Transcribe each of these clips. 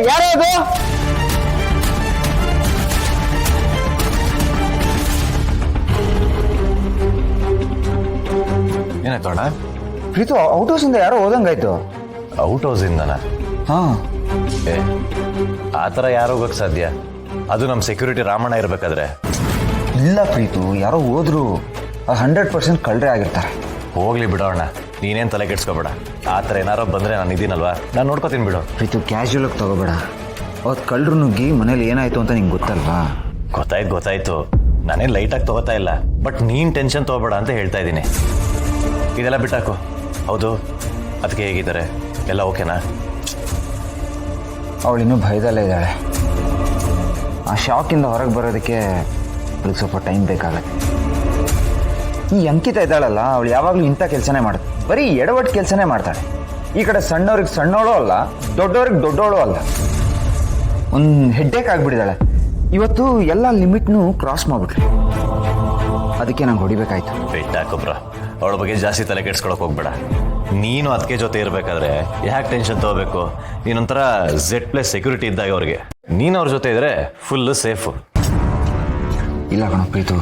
ಯಾರದು? ಏನಾಯ್ತು ಅಣ್ಣ? ಪ್ರೀತು ಔಟ್ ಹೌಸ್ ಇಂದ ಯಾರೋ ಹೋದಂಗಾಯ್ತು. ಔಟ್ ಹೌಸ್ ಇಂದನ? ಹಾ. ಆ ಥರ ಯಾರು ಹೋಗಕ್ ಸಾಧ್ಯ? ಅದು ನಮ್ಮ ಸೆಕ್ಯೂರಿಟಿ ರಾಮಣ್ಣ ಇರ್ಬೇಕಾದ್ರೆ. ಇಲ್ಲ ಪ್ರೀತು, ಯಾರೋ ಹೋದ್ರು. 100% ಕಳ್ಳರೇ ಆಗಿರ್ತಾರೆ. ಹೋಗ್ಲಿ ಬಿಡೋಣ, ನೀನೇನು ತಲೆ ಕೆಡ್ಸ್ಕೊಬೇಡ. ಆ ಥರ ಏನಾರೋ ಬಂದರೆ ನಾನು ಇದೀನಲ್ವಾ, ನಾನು ನೋಡ್ಕೋತೀನಿ ಬಿಡು. ಪ್ರೀತು ಕ್ಯಾಶುಯಲ್ ಆಗಿ ತಗೋಬೇಡ. ಅವತ್ತು ಕಳ್ಳರು ನುಗ್ಗಿ ಮನೇಲಿ ಏನಾಯ್ತು ಅಂತ ನಿಂಗೆ ಗೊತ್ತಲ್ವಾ? ಗೊತ್ತಾಯ್ತು. ನಾನೇನು ಲೈಟಾಗಿ ತಗೋತಾ ಇಲ್ಲ, ಬಟ್ ನೀನು ಟೆನ್ಷನ್ ತಗೋಬೇಡ ಅಂತ ಹೇಳ್ತಾ ಇದ್ದೀನಿ. ಇದೆಲ್ಲ ಬಿಟ್ಟಾಕು. ಹೌದು, ಅದಕ್ಕೆ ಹೇಗಿದ್ದಾರೆ? ಎಲ್ಲ ಓಕೆನಾ? ಅವಳು ಇನ್ನೂ ಭಯದಲ್ಲೇ ಇದ್ದಾಳೆ. ಆ ಶಾಕಿಂದ ಹೊರಗೆ ಬರೋದಕ್ಕೆ ಅವಳಿಗೆ ಸ್ವಲ್ಪ ಟೈಮ್ ಬೇಕಾಗತ್ತೆ. ಈ ಅಂಕಿತ ಇದ್ದಾಳಲ್ಲ, ಅವಳು ಯಾವಾಗಲೂ ಇಂಥ ಕೆಲಸನೇ ಮಾಡ್ತಾಳೆ. ಬರೀ ಎಡವಟ್ಟು ಕೆಲಸನೇ ಮಾಡ್ತಾಳೆ. ಈ ಕಡೆ ಸಣ್ಣವ್ರಿಗೆ ಸಣ್ಣವಳು ಅಲ್ಲ, ದೊಡ್ಡವ್ರಿಗೆ ದೊಡ್ಡವಳು ಅಲ್ಲ. ಒಂದು ಹೆಡ್ಡೇಕ್ ಆಗಿಬಿಟ್ಟಿದ್ದಾಳೆ. ಇವತ್ತು ಎಲ್ಲ ಲಿಮಿಟ್ನು ಕ್ರಾಸ್ ಮಾಡ್ಬಿಟ್ರಿ. ಅದಕ್ಕೆ ನಂಗೆ ಹೊಡಿಬೇಕಾಯ್ತು. ಬಿಟ್ಟಾಕೊಬ್ರ, ಅವಳ ಬಗ್ಗೆ ಜಾಸ್ತಿ ತಲೆ ಕೆಡ್ಸ್ಕೊಳಕ್ ಹೋಗ್ಬೇಡ. ನೀನು ಅದಕ್ಕೆ ಜೊತೆ ಇರಬೇಕಾದ್ರೆ ಯಾಕೆ ಟೆನ್ಷನ್ ತಗೋಬೇಕು? ನೀನೊಂಥರ Z+ ಸೆಕ್ಯೂರಿಟಿ ಇದ್ದಾಗ ಅವ್ರಿಗೆ. ನೀನು ಅವ್ರ ಜೊತೆ ಇದ್ರೆ ಫುಲ್ ಸೇಫು. ಇಲ್ಲ ಕಣ ಪ್ರೀತು,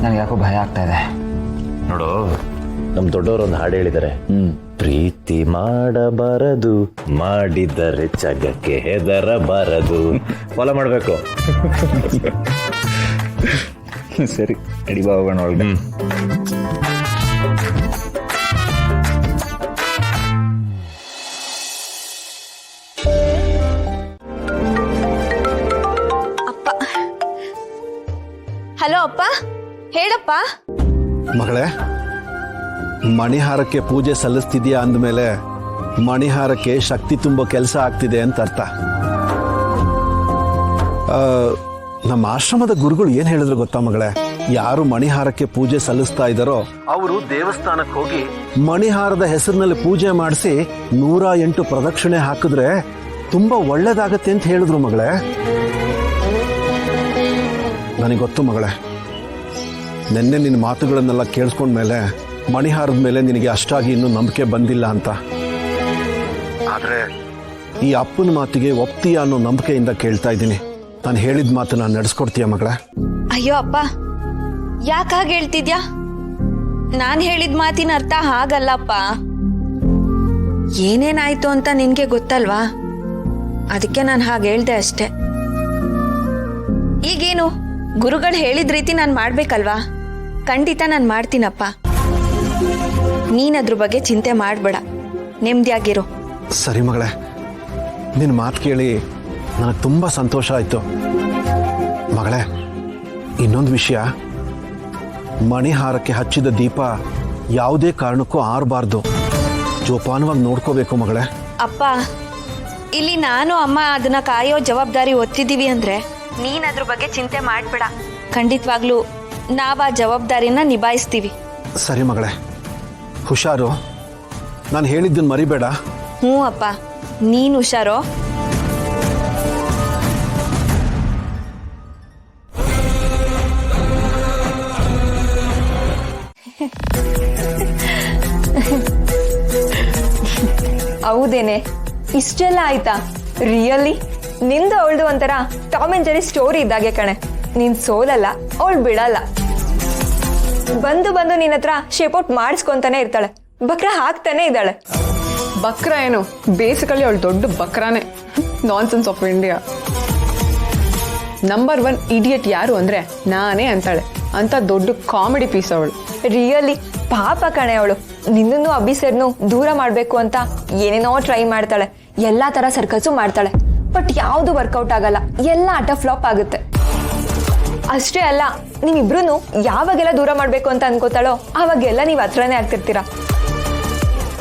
ನನಗೆ ಯಾಕೋ ಭಯ ಆಗ್ತಾ ಇದೆ. ನೋಡು, ನಮ್ಮ ದೊಡ್ಡವರು ಒಂದು ಹಾಡು ಹೇಳಿದ್ದಾರೆ, ಪ್ರೀತಿ ಮಾಡಬಾರದು, ಮಾಡಿದರೆ ಜಗಕ್ಕೆ ಹೆದರಬಾರದು. ಫಾಲೋ ಮಾಡಬೇಕು. ಸರಿ, ಅಡಿ ಬಾಗೋಣ ಒಳಗೆ. ಹಲೋ ಅಪ್ಪ, ಹೇಳಪ್ಪ. ಮಗಳೇ, ಮಣಿಹಾರಕ್ಕೆ ಪೂಜೆ ಸಲ್ಲಿಸ್ತಿದ್ಯಾ ಅಂದಮೇಲೆ ಮಣಿಹಾರಕ್ಕೆ ಶಕ್ತಿ ತುಂಬೋ ಕೆಲಸ ಆಗ್ತಿದೆ ಅಂತ ಅರ್ಥ. ನಮ್ಮ ಆಶ್ರಮದ ಗುರುಗಳು ಏನ್ ಹೇಳಿದ್ರು ಗೊತ್ತಾ ಮಗಳೇ? ಯಾರು ಮಣಿಹಾರಕ್ಕೆ ಪೂಜೆ ಸಲ್ಲಿಸ್ತಾ ಇದ್ದಾರೋ ಅವರು ದೇವಸ್ಥಾನಕ್ಕೆ ಹೋಗಿ ಮಣಿಹಾರದ ಹೆಸರಿನಲ್ಲಿ ಪೂಜೆ ಮಾಡಿಸಿ 108 ಪ್ರದಕ್ಷಿಣೆ ಹಾಕಿದ್ರೆ ತುಂಬಾ ಒಳ್ಳೇದಾಗತ್ತೆ ಅಂತ ಹೇಳಿದ್ರು ಮಗಳೇ. ನನಗೆ ಗೊತ್ತು ಮಗಳೇ, ನಿನ್ನೆ ನಿನ್ನ ಮಾತುಗಳನ್ನೆಲ್ಲ ಕೇಳಿಸ್ಕೊಂಡ್ಮೇಲೆ ಮಣಿಹಾರದ ಮೇಲೆ ನಿನಗೆ ಅಷ್ಟಾಗಿ ಇನ್ನೂ ನಂಬಿಕೆ ಬಂದಿಲ್ಲ ಅಂತ. ಆದ್ರೆ ಈ ಅಪ್ಪನ ಮಾತಿಗೆ ಒಪ್ತೀಯ ಅನ್ನೋ ನಂಬಿಕೆಯಿಂದ ಕೇಳ್ತಾ ಇದ್ದೀನಿ. ನಾನು ಹೇಳಿದ ಮಾತನ್ನ ನಡೆಸ್ಕೊಡ್ತೀಯ ಮಗಳೇ? ಅಯ್ಯೋ ಅಪ್ಪ, ಯಾಕೆ ಹಾಗೆ ಹೇಳ್ತಿದ್ಯಾ? ನಾನು ಹೇಳಿದ ಮಾತಿನ ಅರ್ಥ ಹಾಗಲ್ಲಪ್ಪ. ಏನೇನಾಯ್ತು ಅಂತ ನಿನ್ಗೆ ಗೊತ್ತಲ್ವಾ, ಅದಕ್ಕೆ ನಾನು ಹಾಗೆ ಹೇಳ್ದೆ ಅಷ್ಟೆ. ಈಗೇನು ಗುರುಗಳು ಹೇಳಿದ ರೀತಿ ನಾನು ಮಾಡ್ಬೇಕಲ್ವಾ? ಖಂಡಿತ ನಾನು ಮಾಡ್ತೀನಪ್ಪ. ನೀನದ್ರ ಬಗ್ಗೆ ಚಿಂತೆ ಮಾಡಬೇಡ, ನೆಮ್ಮದಿಯಾಗಿರು. ಸರಿ ಮಗಳೇ, ನಿನ್ನ ಮಾತು ಕೇಳಿ ನನಗೆ ತುಂಬ ಸಂತೋಷ ಆಯಿತು ಮಗಳೇ. ಇನ್ನೊಂದು ವಿಷಯ, ಮಣಿಹಾರಕ್ಕೆ ಹಚ್ಚಿದ ದೀಪ ಯಾವುದೇ ಕಾರಣಕ್ಕೂ ಆರಬಾರ್ದು. ಜೋಪಾನವಾಗಿ ನೋಡ್ಕೋಬೇಕು ಮಗಳೇ. ಅಪ್ಪ, ಇಲ್ಲಿ ನಾನು ಅಮ್ಮ ಅದನ್ನ ಕಾಯೋ ಜವಾಬ್ದಾರಿ ಹೊತ್ತಿದ್ದೀವಿ ಅಂದ್ರೆ ನೀನ್ ಅದ್ರ ಬಗ್ಗೆ ಚಿಂತೆ ಮಾಡಬೇಡ. ಖಂಡಿತವಾಗ್ಲೂ ನಾವ್ ಆ ಜವಾಬ್ದಾರಿನ ನಿಭಾಯಿಸ್ತೀವಿ. ಸರಿ ಮಗಳೇ, ಹುಷಾರು. ನಾನು ಹೇಳಿದ್ದನ್ನು ಮರಿಬೇಡ. ಹ್ಞೂ ಅಪ್ಪ, ನೀನು ಹುಷಾರೋ. ಹೌದೇನೆ, ಇಷ್ಟೆಲ್ಲ ಆಯ್ತಾ? ರಿಯಲಿ ನಿಂದು ಅವಳ್ದು ಒಂಥರ ಟಾಮ್ ಅಂಡ್ ಜೆರಿ ಸ್ಟೋರಿ ಇದ್ದಾಗೆ ಕಣೆ. ನೀನ್ ಸೋಲಲ್ಲ, ಅವಳು ಬಿಡಲ್ಲ. ಬಂದು ಬಂದು ನಿನ್ನ ಹತ್ರ ಶೇಪೌಟ್ ಮಾಡಿಸ್ಕೊಂತಾನೆ ಇರ್ತಾಳೆ, ಬಕ್ರ ಹಾಕ್ತಾನೆ ಇದ್ದಾಳೆ. ಬಕ್ರ ಏನು, ಬೇಸಿಕಲಿ ಅವಳು ದೊಡ್ಡ ಬಕ್ರಾನೆ. Nonsense of India. Number 1 idiot ಯಾರು ಅಂದ್ರೆ ನಾನೇ ಅಂತಾಳೆ. ಅಂತ ದೊಡ್ಡ ಕಾಮಿಡಿ ಪೀಸ್ ಅವಳು. ರಿಯಲಿ ಪಾಪ ಕಣೆ ಅವಳು. ನಿನ್ನನ್ನು ಅಭಿಸರ್ನು ದೂರ ಮಾಡ್ಬೇಕು ಅಂತ ಏನೇನೋ ಟ್ರೈ ಮಾಡ್ತಾಳೆ, ಎಲ್ಲಾ ತರ ಸರ್ಕಸು ಮಾಡ್ತಾಳೆ. ಬಟ್ ಯಾವುದು ವರ್ಕೌಟ್ ಆಗಲ್ಲ, ಎಲ್ಲ ಆಟ ಫ್ಲಾಪ್ ಆಗುತ್ತೆ. ಅಷ್ಟೇ ಅಲ್ಲ, ನೀವಿಬ್ರು ಯಾವಾಗೆಲ್ಲ ದೂರ ಮಾಡ್ಬೇಕು ಅಂತ ಅನ್ಕೋತಾಳೋ ಅವಾಗೆಲ್ಲ ನೀವ್ ಹತ್ರನೇ ಆಗ್ತಿರ್ತೀರ.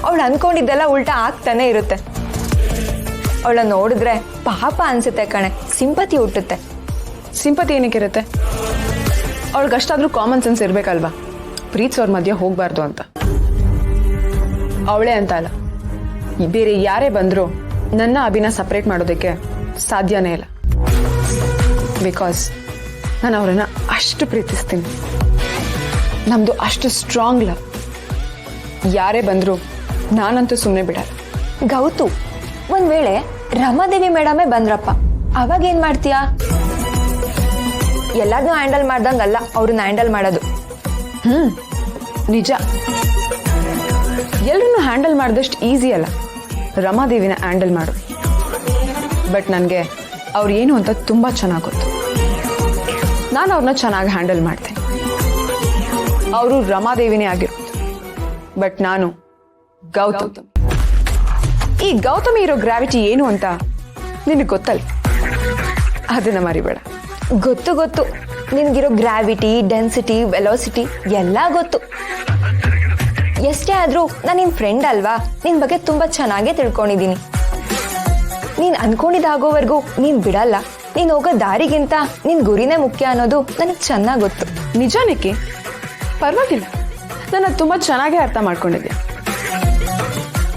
ಅವಳು ಅನ್ಕೊಂಡಿದ್ದೆಲ್ಲ ಉಲ್ಟಾ ಆಗ್ತಾನೆ ಇರುತ್ತೆ. ಅವಳ ನೋಡಿದ್ರೆ ಪಾಪ ಅನ್ಸುತ್ತೆ ಕಣೆ, ಸಿಂಪತಿ ಹುಟ್ಟುತ್ತೆ. ಸಿಂಪತಿ ಏನಕ್ಕಿರುತ್ತೆ? ಅವಳಿಗಷ್ಟಾದ್ರೂ ಕಾಮನ್ ಸೆನ್ಸ್ ಇರ್ಬೇಕಲ್ವಾ, ಪ್ರೀತಿಸೋರ್ ಮಧ್ಯೆ ಹೋಗ್ಬಾರ್ದು ಅಂತ. ಅವಳೇ ಅಂತ ಅಲ್ಲ, ಬೇರೆ ಯಾರೇ ಬಂದ್ರು ನನ್ನ ಅಭಿನ ಸಪ್ರೇಟ್ ಮಾಡೋದಕ್ಕೆ ಸಾಧ್ಯನೇ ಇಲ್ಲ. ಬಿಕಾಸ್ ನಾನು ಅವರನ್ನ ಅಷ್ಟು ಪ್ರೀತಿಸ್ತೀನಿ. ನಮ್ದು ಅಷ್ಟು ಸ್ಟ್ರಾಂಗ್ ಲವ್. ಯಾರೇ ಬಂದ್ರು ನಾನಂತೂ ಸುಮ್ಮನೆ ಬಿಡಲ್ಲ. ಗೌತು, ಒಂದ್ ವೇಳೆ ರಮಾದೇವಿ ಮೇಡಮೇ ಬಂದ್ರಪ್ಪ, ಅವಾಗ ಏನ್ ಮಾಡ್ತೀಯಾ? ಎಲ್ಲಾದ್ನೂ ಹ್ಯಾಂಡಲ್ ಮಾಡ್ದಂಗಲ್ಲ ಅವ್ರನ್ನ ಹ್ಯಾಂಡಲ್ ಮಾಡೋದು. ನಿಜ, ಎಲ್ಲರನ್ನು ಹ್ಯಾಂಡಲ್ ಮಾಡಿದಷ್ಟು ಈಸಿ ಅಲ್ಲ ರಮಾದೇವಿನ ಹ್ಯಾಂಡಲ್ ಮಾಡು. ಬಟ್ ನನಗೆ ಅವ್ರು ಏನು ಅಂತ ತುಂಬ ಚೆನ್ನಾಗಿ ಗೊತ್ತು. ನಾನು ಅವ್ರನ್ನ ಚೆನ್ನಾಗಿ ಹ್ಯಾಂಡಲ್ ಮಾಡ್ತೀನಿ. ಅವರು ರಮಾದೇವಿನೇ ಆಗಿರೋದು, ಬಟ್ ನಾನು ಗೌತಮ್. ಈ ಗೌತಮಿ ಇರೋ ಗ್ರಾವಿಟಿ ಏನು ಅಂತ ನಿನಗೆ ಗೊತ್ತಲ್ಲ, ಅದನ್ನ ಮರಿಬೇಡ. ಗೊತ್ತು ಗೊತ್ತು, ನಿನ್ಗಿರೋ ಗ್ರಾವಿಟಿ, ಡೆನ್ಸಿಟಿ, ವೆಲಾಸಿಟಿ ಎಲ್ಲ ಗೊತ್ತು. ಎಷ್ಟೇ ಆದ್ರೂ ನಾನು ನಿನ್ ಫ್ರೆಂಡ್ ಅಲ್ವಾ, ನಿನ್ ಬಗ್ಗೆ ತುಂಬಾ ಚೆನ್ನಾಗೇ ತಿಳ್ಕೊಂಡಿದ್ದೀನಿ. ನೀನ್ ಅನ್ಕೊಂಡಿದ್ದಾಗೋವರೆಗೂ ನೀನ್ ಬಿಡಲ್ಲ. ನೀನ್ ಹೋಗೋ ದಾರಿಗಿಂತ ನಿನ್ ಗುರಿನೇ ಮುಖ್ಯ ಅನ್ನೋದು ನನಗೆ ಚೆನ್ನಾಗಿ ಗೊತ್ತು. ನಿಜ ನಿಕ್ಕಿ, ಪರವಾಗಿಲ್ಲ, ನನ್ನ ತುಂಬ ಚೆನ್ನಾಗೇ ಅರ್ಥ ಮಾಡ್ಕೊಂಡಿದ್ದೆ.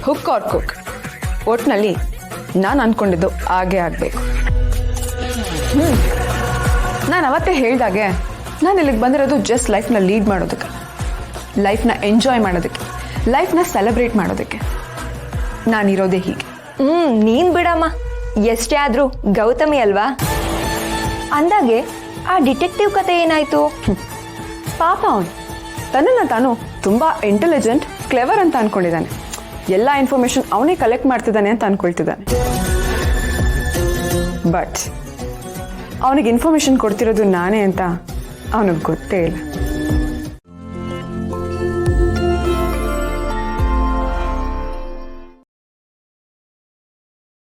ಹುಕ್ ಆರ್ ಕುಕ್, ಒಟ್ನಲ್ಲಿ ನಾನು ಅನ್ಕೊಂಡಿದ್ದು ಹಾಗೆ ಆಗಬೇಕು. ನಾನು ಅವತ್ತೇ ಹೇಳ್ದಾಗೆ ನಾನು ಇಲ್ಲಿಗೆ ಬಂದಿರೋದು ಜಸ್ಟ್ ಲೈಫ್ನ ಲೀಡ್ ಮಾಡೋದಕ್ಕೆ, ಲೈಫ್ನ ಎಂಜಾಯ್ ಮಾಡೋದಕ್ಕೆ, ಲೈಫ್ನ ಸೆಲೆಬ್ರೇಟ್ ಮಾಡೋದಕ್ಕೆ. ನಾನಿರೋದೇ ಹೀಗೆ. ನೀನ್ ಬಿಡಮ್ಮ, ಎಷ್ಟೇ ಆದ್ರೂ ಗೌತಮಿ ಅಲ್ವಾ. ಅಂದಾಗೆ ಆ ಡಿಟೆಕ್ಟಿವ್ ಕತೆ ಏನಾಯ್ತು? ಪಾಪ ಅವನು ತನ್ನನ್ನು ತಾನು ತುಂಬ ಇಂಟೆಲಿಜೆಂಟ್, ಕ್ಲೆವರ್ ಅಂತ ಅನ್ಕೊಂಡಿದ್ದಾನೆ. ಎಲ್ಲ ಇನ್ಫಾರ್ಮೇಶನ್ ಅವನೇ ಕಲೆಕ್ಟ್ ಮಾಡ್ತಿದ್ದಾನೆ ಅಂತ ಅನ್ಕೊಳ್ತಿದ್ದಾನೆ. ಬಟ್ ಅವನಿಗೆ ಇನ್ಫಾರ್ಮೇಶನ್ ಕೊಡ್ತಿರೋದು ನಾನೇ ಅಂತ ಅವನಿಗೆ ಗೊತ್ತೇ ಇಲ್ಲ.